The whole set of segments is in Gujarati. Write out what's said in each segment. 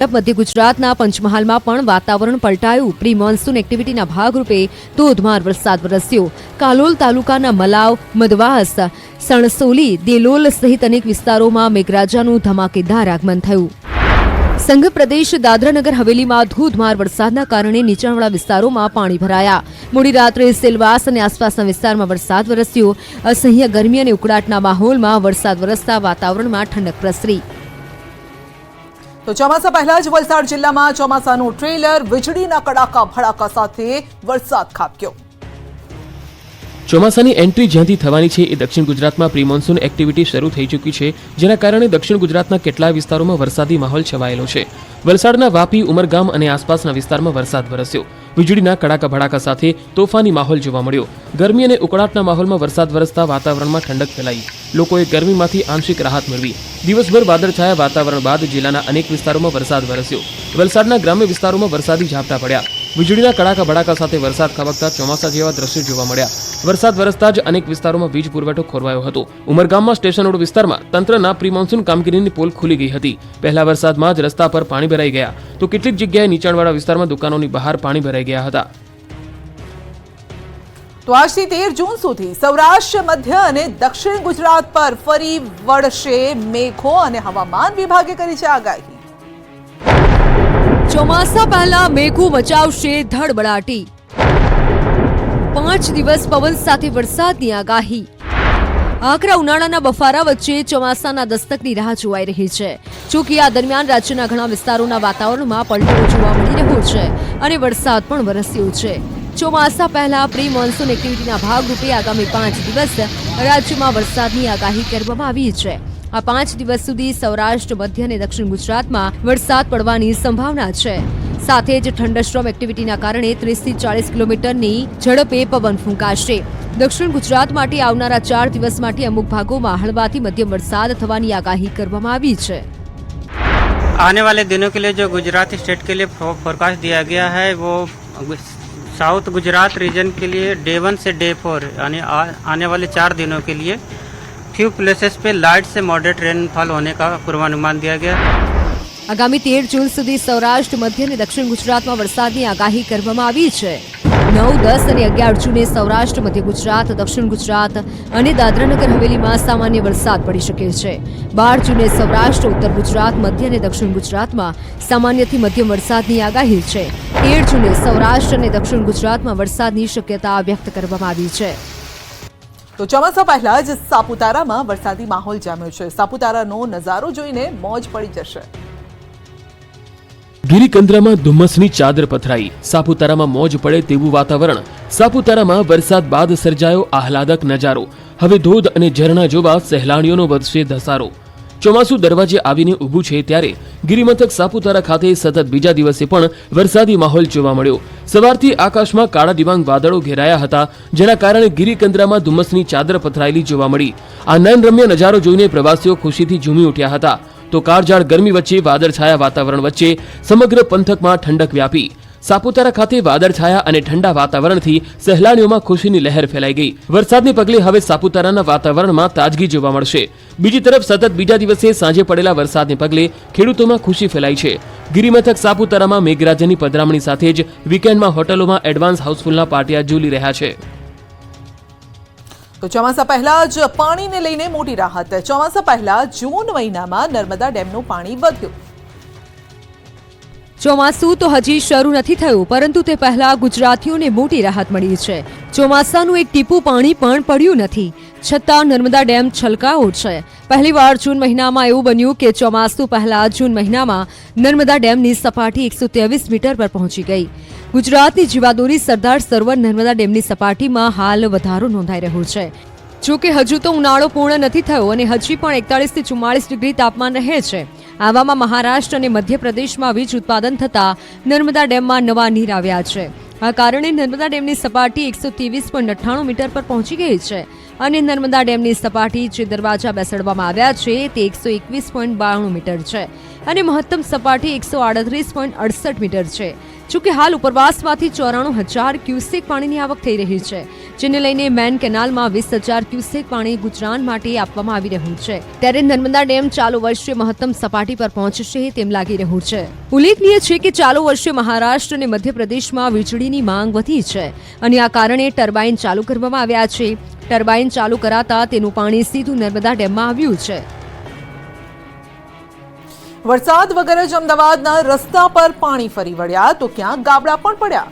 મધ્ય ગુજરાતના પંચમહાલમાં પણ વાતાવરણ પલટાયું। પ્રી મોન્સૂન એક્ટિવિટીના ભાગરૂપે ધોધમાર વરસાદ વરસ્યો। કાલોલ તાલુકાના મલાવ, મદવાસ, સણસોલી, દેલોલ સહિત અનેક વિસ્તારોમાં મેઘરાજાનું ધમાકેદાર આગમન થયું। સંઘ પ્રદેશ દાદરાનગર હવેલીમાં ધોધમાર વરસાદના કારણે નીચાણવાળા વિસ્તારોમાં પાણી ભરાયા। મોડી રાત્રે સેલવાસ અને આસપાસના વિસ્તારમાં વરસાદ વરસ્યો। અસહ્ય ગરમી અને ઉકળાટના માહોલમાં વરસાદ વરસતા વાતાવરણમાં ઠંડક પ્રસરી। તો ચોમાસા પહેલા જ વલસાડ જિલ્લામાં ચોમાસાનું ટ્રેલર, વીજળીના કડાકા ભડાકા સાથે વરસાદ ખાબક્યો। ચોમાસાની એન્ટ્રી જ્યાંથી થવાની છે એ દક્ષિણ ગુજરાતમાં પ્રી મોન્સૂન એક્ટિવિટી શરૂ થઈ ચૂકી છે, જેના કારણે દક્ષિણ ગુજરાતના કેટલાય વિસ્તારોમાં વરસાદી માહોલ છવાયેલો છે। વલસાડના વાપી, ઉમરગામ અને આસપાસના વિસ્તારમાં વરસાદ વરસ્યો। વીજળીના કડાકા ભડાકા સાથે તોફાની માહોલ જોવા મળ્યો। ગરમી અને ઉકળાટના માહોલમાં વરસાદ વરસતા વાતાવરણમાં ઠંડક ફેલાઈ। લોકોએ ગરમીમાંથી આંશિક રાહત મેળવી। દિવસભર વાદળછાયા વાતાવરણ બાદ જિલ્લાના અનેક વિસ્તારોમાં વરસાદ વરસ્યો। વલસાડના ગ્રામ્ય વિસ્તારોમાં વરસાદી ઝાપટા પડ્યા। વીજળીના કડાકા ભડાકા સાથે વરસાદ ખાબકતા ચોમાસા જેવા દ્રશ્યો જોવા મળ્યા। વરસાદ વરસતા જ અનેક વિસ્તારોમાં વીજ પુરવઠો ખોરવાયો હતો। ઉમરગામમાં સ્ટેશન રોડ વિસ્તારમાં તંત્રના પ્રી મોન્સૂન કામગીરીની પોલ ખુલી ગઈ હતી। પહેલા વરસાદમાં જ રસ્તા પર પાણી ભરાઈ ગયા, તો કેટલીક જગ્યાએ નીચાણવાળા વિસ્તારમાં દુકાનોની બહાર પાણી ભરાઈ ગયા હતા। તો આજથી 13 જૂન સુધી સૌરાષ્ટ્ર, મધ્ય અને દક્ષિણ ગુજરાત પર ફરી વળશે મેઘો અને હવામાન વિભાગે કરી છે આગાહી। ચોમાસા પહેલા મેઘો મચાવશે ધડબડાટી। 5 દિવસ પવન સાથે વરસાદની આગાહી। આકરા ઉનાળાના બફારા વચ્ચે ચોમાસાના દસ્તકની રાહ જોવાઈ રહી છે। જોકે આ દરમિયાન રાજ્યના ઘણા વિસ્તારોના વાતાવરણમાં પલટો જોવા મળી રહ્યો છે અને વરસાદ પણ વરસ્યો છે। ચોમાસા પહેલા પ્રી મોન્સૂન એક્ટિવિટીના ભાગરૂપે આગામી 5 દિવસ રાજ્યમાં વરસાદની આગાહી કરવામાં આવી છે। આ 5 દિવસ સુધી સૌરાષ્ટ્ર, મધ્ય અને દક્ષિણ ગુજરાતમાં વરસાદ પડવાની સંભાવના છે। સાથે જ થંડરસ્ટોર્મ એક્ટિવિટીના કારણે 30 થી 40 કિલોમીટરની ઝડપે પવન ફૂંકાશે। દક્ષિણ ગુજરાત માટે આવનારા 4 દિવસ માટે અમુક ભાગોમાં હળવાથી મધ્યમ વરસાદ થવાની આગાહી કરવામાં આવી છે। आने वाले दिनों के लिए जो गुजरात स्टेट के लिए फोरकास्ट दिया गया है वो साउथ गुजरात रीजन के लिए डे 1 से डे 4 यानी आने वाले 4 दिनों के लिए फ्यू प्लेसेस पे लाइट से मॉडरेट रेनफॉल होने का पूर्वानुमान दिया गया। આગામી 13 જૂન સુધી સૌરાષ્ટ્ર, મધ્ય અને દક્ષિણ ગુજરાતમાં વરસાદની આગાહી કરવામાં આવી છે। 9, 10 અને 11 જૂને સૌરાષ્ટ્ર, મધ્ય ગુજરાત, દક્ષિણ ગુજરાત અને દાદરાનગર હવેલીમાં સામાન્ય વરસાદ પડી શકે છે। 12 જૂને સૌરાષ્ટ્ર, ઉત્તર ગુજરાત, મધ્ય અને દક્ષિણ ગુજરાતમાં સામાન્યથી મધ્યમ વરસાદની આગાહી છે। 13 જૂને સૌરાષ્ટ્ર અને દક્ષિણ ગુજરાતમાં વરસાદની શક્યતા વ્યક્ત કરવામાં આવી છે। તો ચોમાસા પહેલા જ સાપુતારામાં વરસાદી માહોલ જામ્યો છે। સાપુતારાનો નજારો જોઈને મોજ પડી જશે। ગિરિકંદરામાં ધુમ્મસની ચાદર પથરાઈ। સાપુતારામાં મોજ પડે તેવું વાતાવરણ। સાપુતારામાં વરસાદ બાદ સર્જાયો આહલાદક નજારો। હવે ધોધ અને ઝરણા જોવા સહેલાણીઓનો વધશે ધસારો। ચોમાસું દરવાજે આવીને ઊભું છે ત્યારે ગિરિમથક સાપુતારા ખાતે સતત બીજા દિવસે પણ વરસાદી માહોલ જોવા મળ્યો। સવારથી આકાશમાં કાળા ડિબાંગ વાદળો ઘેરાયા હતા, જેના કારણે ગિરિકંદરામાં ધુમ્મસની ચાદર પથરાયેલી જોવા મળી। આ નયનરમ્ય નજારો જોઈને પ્રવાસીઓ ખુશીથી ઝૂમી ઉઠ્યા હતા। તો કાળઝાળ ગરમી વચ્ચે વાદળછાયા વાતાવરણ વચ્ચે સમગ્ર પંથકમાં ઠંડક વ્યાપી। સાપુતારા ખાતે વાદળછાયા અને ઠંડા વાતાવરણથી સહેલાણીઓમાં ખુશીની લહેર ફેલાઈ ગઈ। વરસાદને પગલે હવે સાપુતારાના વાતાવરણમાં તાજગી જોવા મળશે। બીજી તરફ સતત બીજા દિવસે સાંજે પડેલા વરસાદને પગલે ખેડૂતોમાં ખુશી ફેલાઈ છે। ગિરિમથક સાપુતારામાં મેઘરાજાની પધરામણી સાથે જ વીકેન્ડમાં હોટલોમાં એડવાન્સ હાઉસફુલના પાટિયા ઝૂલી રહ્યા છે। તો ચોમાસા પહેલા જ પાણીને લઈને મોટી રાહત। ચોમાસા પહેલા જૂન મહિનામાં નર્મદા ડેમનું પાણી વધ્યું। ચોમાસું તો હજી શરૂ નથી થયું, પરંતુ તે પહેલા ગુજરાતીઓને મોટી રાહત મળી છે। ચોમાસાનું એક ટીપું પાણી પણ પડ્યું નથી, છતાં નર્મદા ડેમ છલકાયો છે। પહેલીવાર જૂન મહિનામાં એવું બન્યું કે ચોમાસું પહેલા જૂન મહિનામાં નર્મદા ડેમની સપાટી 123 મીટર પર પહોંચી ગઈ। ગુજરાતની જીવાદોરી સરદાર સરોવર નર્મદા ડેમની સપાટીમાં હાલ વધારો નોંધાઈ રહ્યો છે। જોકે હજુ તો ઉનાળો પૂર્ણ નથી થયો અને હજી પણ 41 થી 44 ડિગ્રી તાપમાન રહે છે। આવામાં મહારાષ્ટ્ર અને મધ્યપ્રદેશમાં વીજ ઉત્પાદન થતા નર્મદા ડેમમાં નવા નીર આવ્યા છે। આ કારણે નર્મદા ડેમની સપાટી 123.98 મીટર પર પહોંચી ગઈ છે અને નર્મદા ડેમની સપાટી જે દરવાજા બેસાડવામાં આવ્યા છે તે 121.92 મીટર છે અને મહત્તમ સપાટી 138.68 મીટર છે। જોકે હાલ ઉપરવાસમાંથી 94,000 ક્યુસેક પાણીની આવક થઈ રહી છે, જેને લઈને મેન કેનાલમાં 20,000 ક્યુસેક પાણી ગુજરાત માટે આપવામાં આવી રહ્યું છે, ત્યારે નર્મદા ડેમ ચાલુ વર્ષે મહત્તમ સપાટી પર પહોંચશે તેમ લાગી રહ્યું છે. ઉલ્લેખનીય છે કે ચાલુ વર્ષે મહારાષ્ટ્ર અને મધ્યપ્રદેશમાં વીજળીની માંગ વધી છે અને આ કારણે ટર્બાઇન ચાલુ કરવામાં આવ્યા છે. ટર્બાઇન ચાલુ કરાતા તેનું પાણી સીધું નર્મદા ડેમમાં આવ્યું છે. વરસાદ વગર જ અમદાવાદના રસ્તા પર પાણી ફરી વળ્યા તો ક્યાં ગાબડા પણ પડ્યા.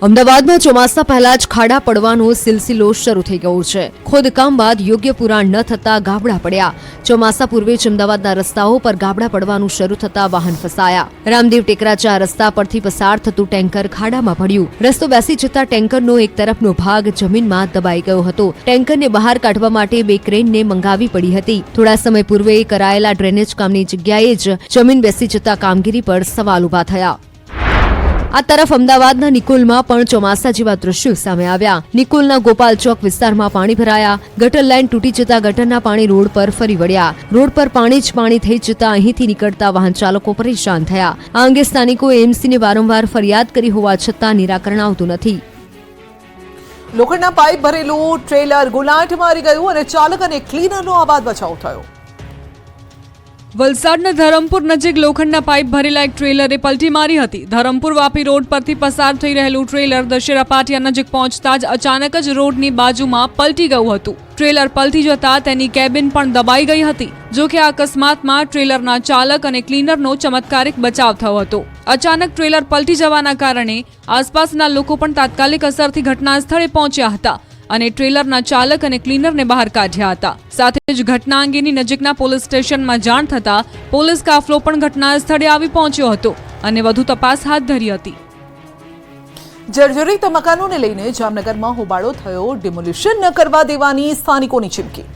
અમદાવાદમાં ચોમાસા પહેલા જ ખાડા પડવાનો સિલસિલો શરૂ થઈ ગયો છે. ખોદકામ બાદ યોગ્ય પુરાણ ન થતા ગાબડા પડ્યા. ચોમાસા પૂર્વે જ અમદાવાદના રસ્તાઓ પર ગાબડા પડવાનું શરૂ થતા વાહન ફસાયા. રામદેવ ટેકરાચા રસ્તા પરથી પસાર થતું ટેન્કર ખાડામાં પડ્યું. રસ્તો બેસી જતા ટેન્કરનો એક તરફનો ભાગ જમીનમાં દબાઈ ગયો હતો. ટેન્કરને બહાર કાઢવા માટે 2 ક્રેનને મંગાવી પડી હતી. થોડા સમય પૂર્વે કરાયેલા ડ્રેનેજ કામની જગ્યાએ જ જમીન બેસી જતા કામગીરી પર સવાલ ઉભા થયા. આ તરફ અમદાવાદના નિકોલમાં પણ ચોમાસા જેવા દ્રશ્યો સામે આવ્યા. નિકોલના ગોપાલ ચોક વિસ્તારમાં પાણી ભરાયા. ગટર લાઇન તૂટી જતા ગટરના પાણી રોડ પર ફરી વળ્યા. રોડ પર પાણી જ પાણી થઈ જતા અહીંથી નીકળતા વાહન ચાલકો પરેશાન થયા. આ અંગે સ્થાનિકોએ એમસીને વારંવાર ફરિયાદ કરી હોવા છતાં નિરાકરણ આવતું નથી. લોખંડના પાઇપ ભરેલું ટ્રેલર ગુલાટ મારી ગયું અને ચાલક અને ક્લીનરનો આબાદ બચાવ થયો. વલસાડના ધરમપુર નજીક લોખંડના પાઇપ ભરેલા એક ટ્રેલરે પલટી મારી હતી. ધરમપુર વાપી રોડ પરથી પસાર થઈ રહેલું ટ્રેલર દશેરા પાટિયા નજીક પહોંચતા જ અચાનક જ રોડની બાજુમાં પલટી ગયું હતું. ટ્રેલર પલટી જતા તેની કેબિન પણ દબાઈ ગઈ હતી. જો કે આ અકસ્માતમાં ટ્રેલરના ચાલક અને ક્લીનરનો ચમત્કારિક બચાવ થયો હતો. અચાનક ટ્રેલર પલટી જવાના કારણે આસપાસના લોકો પણ તાત્કાલિક અસરથી ઘટના સ્થળે પહોંચ્યા હતા અને ટ્રેલરના ચાલક અને ક્લીનરને બહાર કાઢ્યા હતા. સાથે જ ઘટના અંગેની નજીકના પોલીસ સ્ટેશનમાં જાણ થતા પોલીસ કાફલો પણ ઘટના સ્થળે આવી પહોંચ્યો હતો અને વધુ તપાસ હાથ ધરી હતી. જર્જરિત મકાનોને લઈને જામનગરમાં હોબાળો થયો. ડિમોલિશન ન કરવા દેવાની સ્થાનિકોની ચીમકી.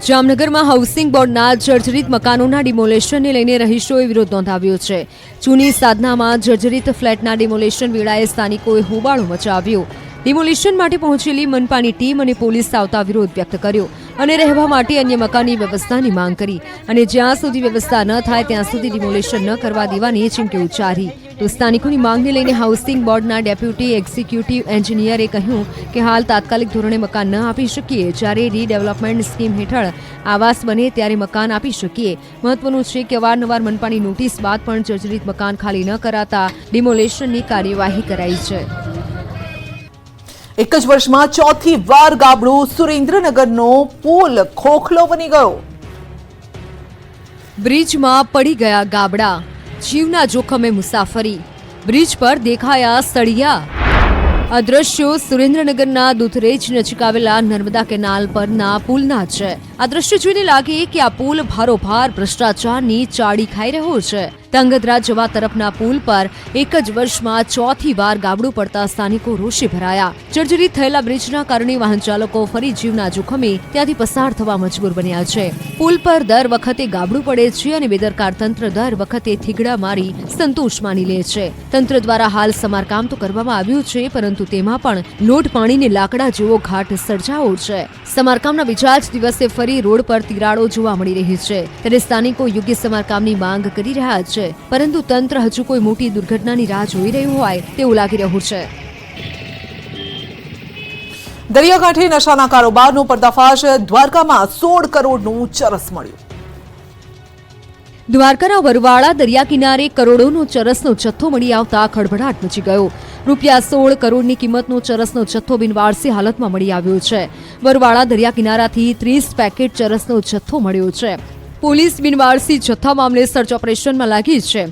જામનગરમાં હાઉસિંગ બોર્ડના જર્જરિત મકાનોના ડિમોલેશનને લઈને રહીશોએ વિરોધ નોંધાવ્યો છે. જૂની સાધનામાં જર્જરિત ફ્લેટના ડિમોલેશન વેળાએ સ્થાનિકોએ હોબાળો મચાવ્યો. ડિમોલિશન માટે પહોંચેલી મનપાની ટીમ અને પોલીસ આવતા વિરોધ વ્યક્ત કર્યો અને રહેવા માટે અન્ય મકાનની વ્યવસ્થાની માંગ કરી અને જ્યાં સુધી વ્યવસ્થા ન થાય ત્યાં સુધી ડિમોલિશન ન કરવા દેવાની ચીમકી ઉચ્ચારી. તો સ્થાનિકોની માંગને લઈને હાઉસિંગ બોર્ડના ડેપ્યુટી એક્ઝિક્યુટિવ એન્જિનિયરે કહ્યું કે હાલ તાત્કાલિક ધોરણે મકાન ન આપી શકીએ. જ્યારે રીડેવલપમેન્ટ સ્કીમ હેઠળ આવાસ બને ત્યારે મકાન આપી શકીએ. મહત્વનું છે કે અવારનવાર મનપાની નોટિસ બાદ પણ જર્જરિત મકાન ખાલી ન કરાતા ડિમોલેશનની કાર્યવાહી કરાઈ છે. એક જ વર્ષમાં ચોથી વાર ગાબડું. સુરેન્દ્રનગરનો પુલ ખોખલો બની ગયો. બ્રિજમાં પડી ગયા ગાબડા. જીવના જોખમે મુસાફરી. બ્રિજ પર દેખાયા સળિયા. આ દ્રશ્યો સુરેન્દ્રનગરના દુધરેજ નજીક આવેલા નર્મદા કેનાલ પરના પુલના છે. આ દ્રશ્ય જોઈને લાગે કે આ પુલ ભારોભાર ભ્રષ્ટાચારની ચાડી ખાઈ રહ્યો છે. ધંગધ્રા જવા તરફના પુલ પર એક જ વર્ષમાં ચોથી વાર ગાબડું પડતા સ્થાનિકો રોષે ભરાયા. જર્જરિત થયેલા બ્રિજના કારણે વાહન ચાલકો ફરી જીવના જોખમે ત્યાંથી પસાર થવા મજબૂર બન્યા છે. પુલ પર દર વખતે ગાબડું પડે છે અને બેદરકાર તંત્ર દર વખતે થીગડા મારી સંતોષ માની લે છે. તંત્ર દ્વારા હાલ સમારકામ તો કરવામાં આવ્યું છે, પરંતુ તેમાં પણ લોટ પાણીને લાકડા જેવો ઘાટ સર્જાયો છે. સમારકામના બીજા જ દિવસે ફરી રોડ પર તિરાડો જોવા મળી રહી છે. ત્યારે સ્થાનિકો યોગ્ય સમારકામની માંગ કરી રહ્યા છે, પરંતુ તંત્ર હજુ કોઈ મોટી દુર્ઘટનાની રાહ જોઈ રહ્યું હોય તેવું લાગી રહ્યું છે. દરિયાકાંઠે નશાના કારોબારનો પર્દાફાશ. દ્વારકામાં 16 કરોડનું ચરસ મળ્યું. દ્વારકાના વરવાળા દરિયા કિનારે કરોડોનો ચરસનો જથ્થો મળી આવતા ખળભળાટ મચી ગયો. રૂપિયા 16 કરોડની કિંમતનો ચરસનો જથ્થો બિનવારસી હાલતમાં મળી આવ્યો છે. વરવાળા દરિયા કિનારાથી 30 પેકેટ ચરસનો જથ્થો મળ્યો છે. પોલીસ બિનવારસી જથ્થા મામલે સર્ચ ઓપરેશનમાં લાગી છે.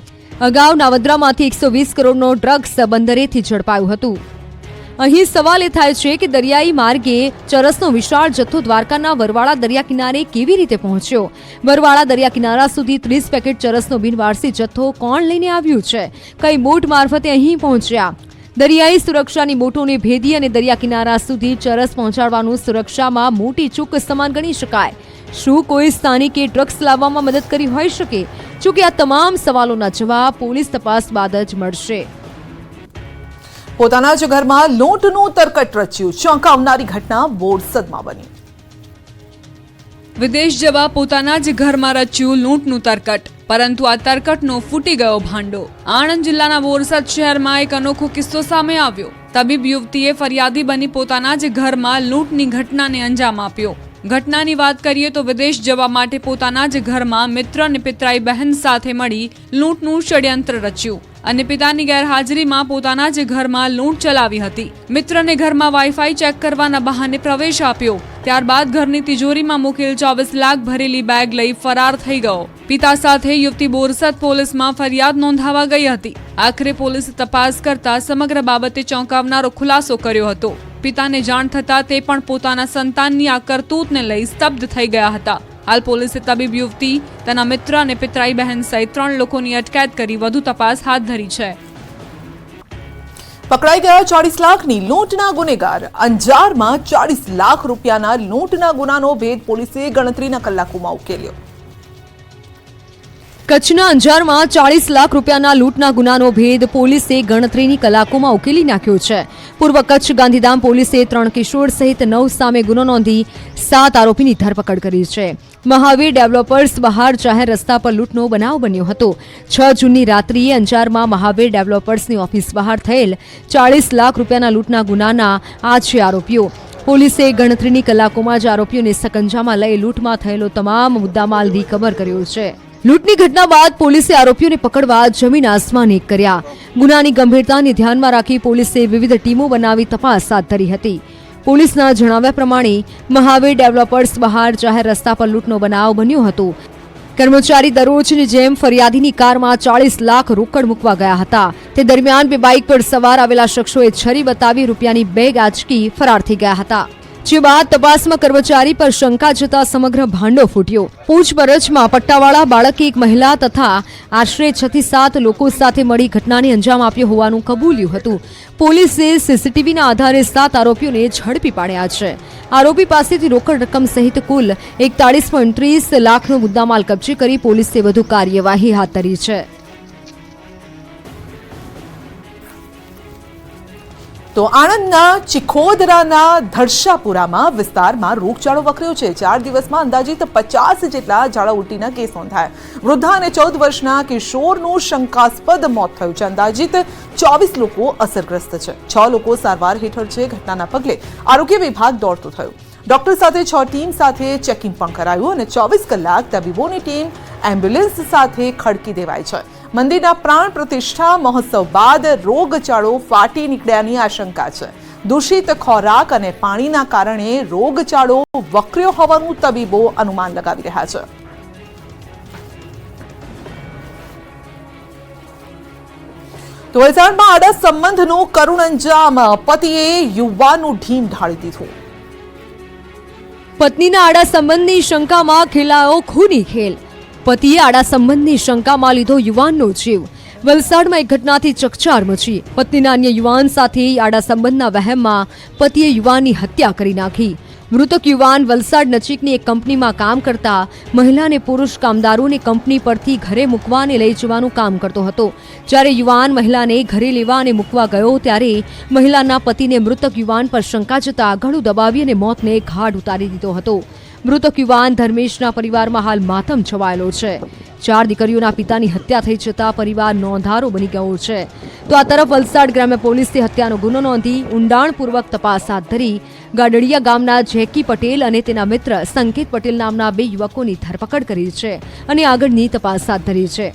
અગાઉ નાવદ્રામાંથી 120 કરોડનો ડ્રગ્સ બંદરેથી ઝડપાયું હતું. અહીં સવાલ એ થાય છે કે દરિયાઈ માર્ગે ચરસનો વિશાળ જથ્થો દ્વારકાના વરવાળા દરિયા કિનારે કેવી રીતે પહોંચ્યો? વરવાળા દરિયા કિનારા સુધી 30 પેકેટ ચરસનો બિનવારસી જથ્થો કોણ લઈને આવ્યું છે? કઈ બોટ મારફતે અહીં પહોંચ્યા? દરિયાઈ સુરક્ષાની બોટોને ભેદી અને દરિયા કિનારા સુધી ચરસ પહોંચાડવાનું સુરક્ષામાં મોટી ચૂક સમાન ગણી શકાય. શું કોઈ સ્થાનિકે ડ્રગ્સ લાવવામાં મદદ કરી હોઈ શકે? જોકે આ તમામ સવાલોના જવાબ પોલીસ તપાસ બાદ જ મળશે. પોતાના જ ઘરમાં લૂંટનું તરકટ રચ્યું. ચોંકાવનારી ઘટના બોરસદમાં બની. વિદેશ જવા પોતાના જ ઘરમાં રચ્યું લૂંટનું તરકટ, પરંતુ આ તરકટનો ફૂટી ગયો ભાંડો. આણંદ જિલ્લાના બોરસદ શહેરમાં એક અનોખો કિસ્સો સામે આવ્યો. તબીબ યુવતીએ ફરિયાદી બની પોતાના જ ઘરમાં લૂંટની ઘટનાને અંજામ આપ્યો. ઘટનાની વાત કરીએ તો વિદેશ જવા માટે પોતાના જ ઘરમાં મિત્ર અને પિતરાઈ બહેન સાથે મળી લૂંટનું ષડયંત્ર રચ્યું અને પિતાની ગેરહાજરીમાં પોતાના જ ઘરમાં લૂંટ ચલાવી હતી. મિત્રને ઘરમાં વાઈફાઈ ચેક કરવાના બહાને પ્રવેશ આપ્યો. ત્યારબાદ ઘરની તિજોરીમાં મૂકેલ 24 લાખ ભરેલી બેગ લઈ ફરાર થઈ ગયો. પિતા સાથે યુવતી બોરસદ પોલીસમાં ફરિયાદ નોંધાવા ગઈ હતી. આખરે પોલીસે તપાસ કરતા સમગ્ર બાબતે ચોંકાવનારો ખુલાસો કર્યો હતો. પિતાને જાણ થતા તે પણ પોતાના સંતાનની આ કરતૂતને લઈ સ્તબ્ધ થઈ ગયા હતા. હાલ પોલીસે તબીબ યુવતી, તેના મિત્ર અને પિતરાઈ બહેન સહિત 3 લોકોની અટકાયત કરી વધુ તપાસ હાથ ધરી છે. પકડાઈ ગયા 40 લાખની લૂંટના ગુનેગાર. અંજારમાં 40 લાખ રૂપિયાના લૂંટના ગુનાનો ભેદ પોલીસે ગણતરીના કલાકોમાં ઉકેલ્યો. કચ્છના અંજારમાં 40 લાખ રૂપિયાના લૂંટના ગુનાનો ભેદ પોલીસે ગણતરીની કલાકોમાં ઉકેલી નાખ્યો છે. પૂર્વ કચ્છ ગાંધીધામ પોલીસે 3 કિશોર સહિત 9 સામે ગુનો નોંધી 7 આરોપીની ધરપકડ કરી છે. મહાવીર ડેવલપર્સ બહાર જાહેર રસ્તા પર લૂંટનો બનાવ બન્યો હતો. 6 જૂનની રાત્રિએ અંજારમાં મહાવીર ડેવલપર્સની ઓફિસ બહાર થયેલ 40 લાખ રૂપિયાના લૂંટના ગુનાના આ છે આરોપીઓ. પોલીસે ગણતરીની કલાકોમાં જ આરોપીઓને સકંજામાં લઈ લૂંટમાં થયેલો તમામ મુદ્દામાલ રિકવર કર્યો છે. લૂંટની ઘટના બાદ પોલીસે આરોપીઓને પકડવા જમીન આસમાન એક કર્યા. ગુનાની ગંભીરતાને ધ્યાનમાં રાખી પોલીસે વિવિધ ટીમો બનાવી તપાસ હાથ ધરી હતી. પોલીસના જણાવ્યા પ્રમાણે મહાવીર ડેવલપર્સ બહાર જાહેર રસ્તા પર લૂંટનો બનાવ બન્યો હતો. કર્મચારી દરરોજની જેમ ફરિયાદીની કારમાં 40 લાખ રોકડ મૂકવા ગયા હતા. તે દરમિયાન બે બાઇક પર સવાર આવેલા શખ્સોએ છરી બતાવી રૂપિયાની બેગ આંચકી ફરાર થઈ ગયા હતા. જે બાદ તપાસમાં કર્મચારી પર શંકા જતા સમગ્ર ભાંડો ફૂટ્યો. પૂછપરછમાં પટ્ટાવાળા બાળકે એક મહિલા તથા આશરે 6 થી 7 લોકો સાથે મળી ઘટનાને અંજામ આપ્યો હોવાનું કબૂલ્યું હતું. પોલીસે સીસીટીવીના આધારે 7 આરોપીઓને ઝડપી પાડ્યા છે. આરોપી પાસેથી રોકડ રકમ સહિત કુલ 41.30 લાખનો મુદ્દામાલ કબજે કરી પોલીસે વધુ કાર્યવાહી હાથ ધરી છે. તો આણંદના ચિખોદરાના ધરશાપુરામાં વિસ્તારમાં રોગચાળો વકર્યો છે. 4 દિવસમાં અંદાજિત 50 જેટલા ઝાડા ઉલટીના કેસ નોંધાયા. વૃદ્ધા અને 14 વર્ષના કિશોરનું શંકાસ્પદ મોત થયું છે. અંદાજિત 24 લોકો અસરગ્રસ્ત છે. 6 લોકો સારવાર હેઠળ છે. ઘટનાના પગલે આરોગ્ય વિભાગ દોડતું થયું. ડોક્ટર સાથે 6 ટીમ સાથે ચેકિંગ પણ કરાયું અને 24 કલાક તબીબોની ટીમ એમ્બ્યુલન્સ સાથે ખડકી દેવાઈ છે. મંદિરના પ્રાણ પ્રતિષ્ઠા મહોત્સવ બાદ રોગચાળો ફાટી નીકળ્યાની આશંકા છે. દૂષિત ખોરાક અને પાણીના કારણે રોગચાળો વકર્યો હોવાનું તબીબો અનુમાન લગાવી રહ્યા છે. તો વલસાડમાં આડા સંબંધનું કરુણ અંજામ. પતિએ યુવાનનું ઢીમ ઢાળી દીધું. પત્નીના આડા સંબંધની શંકામાં ખેલાયો ખૂની ખેલ. પતિએ આડા સંબંધની શંકામાં લીધો યુવાનનો જીવ. વલસાડમાં એક ઘટનાથી ચકચાર મચી. પત્નીના અન્ય યુવાન સાથે આડા સંબંધના વહેમમાં પતિએ યુવાનની હત્યા કરી નાખી. મૃતક યુવાન વલસાડ નજીકની એક કંપનીમાં કામ કરતા મહિલા અને પુરુષ કામદારોને કંપની પરથી ઘરે મૂકવા અને લઈ જવાનું કામ કરતો હતો. જ્યારે યુવાન મહિલાને ઘરે લેવા અને મૂકવા ગયો ત્યારે મહિલાના પતિને મૃતક યુવાન પર શંકા જતા ગળું દબાવી અને મોતને ઘાટ ઉતારી દીધો હતો. મૃતક યુવાન ધર્મેશના પરિવારમાં હાલ માતમ છવાયેલો છે. 4 દીકરીઓના પિતાની હત્યા થઈ જતા પરિવાર નોંધારો બની ગયો છે. તો આ તરફ વલસાડ ગ્રામ્ય પોલીસે હત્યાનો ગુનો નોંધી ઊંડાણપૂર્વક તપાસ હાથ ધરી ગાડડિયા ગામના જેકી પટેલ અને તેના મિત્ર સંકેત પટેલ નામના 2 યુવકોની ધરપકડ કરી છે અને આગળની તપાસ હાથ ધરી છે.